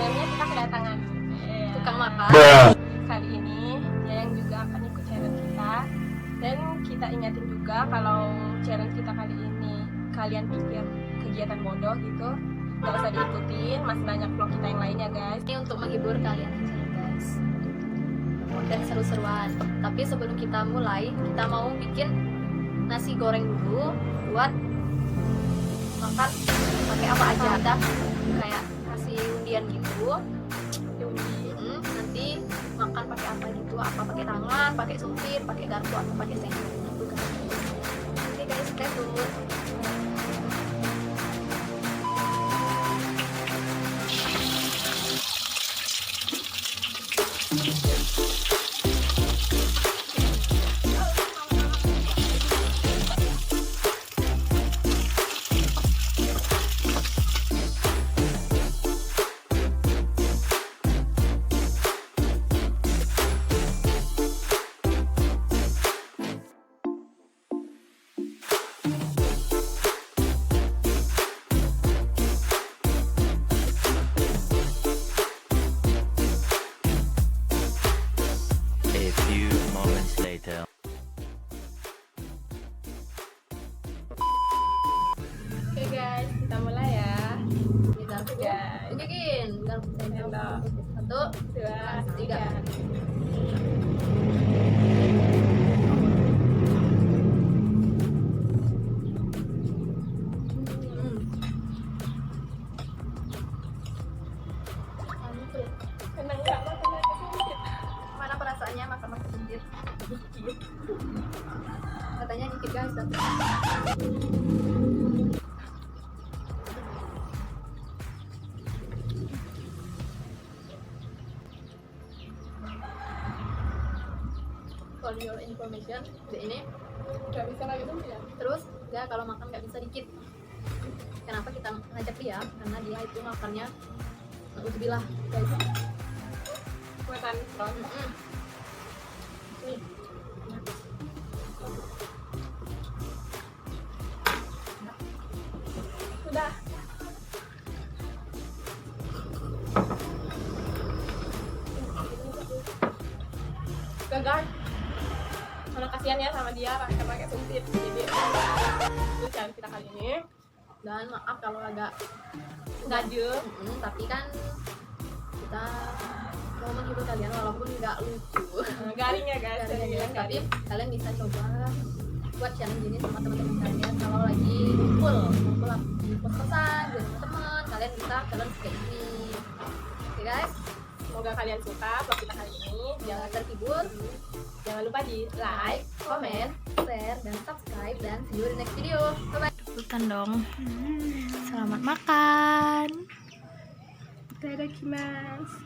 challenge-nya kita kedatangan tukang makan. Kali ini dia yang juga akan ikut challenge kita. Dan kita ingatin juga kalau challenge kita kali ini kalian pikir kegiatan bodoh gitu, gak usah diikutin, masih banyak vlog kita yang lain ya guys. Ini untuk menghibur kalian aja ya guys, dan seru-seruan. Tapi sebelum kita mulai, kita mau bikin nasi goreng dulu buat makan pakai apa aja. Ada kayak kasih undian gitu. Nanti makan pakai apa gitu, apa pakai tangan, pakai sumpit, pakai garpu, atau pakai sendok gitu kan. Oke guys, stay tune. A few moments later. Oke guys, kita mulai ya. Ini garpu Guys. tunjukin garpu sendok. Satu, 2, 3. Senang gak makan nasi sumpit? Mana perasaannya makan sendiri? Katanya dikit guys, tapi for your information, ini Gak bisa lagi sumpit ya? terus dia kalau makan nggak bisa dikit. Kenapa kita ngajak dia? Karena dia itu makannya uzubillah guys. Buatan front. Nih. Sudah. Gagal. Karena kasihan ya sama dia pakai sumpit. Jadi itu challenge kita kali ini. Dan maaf kalau agak Gajem. tapi kan kita mau menghibur kalian walaupun nggak lucu. Garing ya guys. Tapi Garing. kalian bisa coba buat challenge ini sama teman-teman kalian. Kalau lagi kumpul di pos-kosan di rumah teman, kalian bisa challenge kayak ini. Oke guys, Semoga kalian suka vlog kita kali ini. jangan terhibur, Jangan lupa di like, comment, share, dan subscribe, dan see you in the next video. Bye bye. Bukan dong. Selamat makan. Itadakimasu.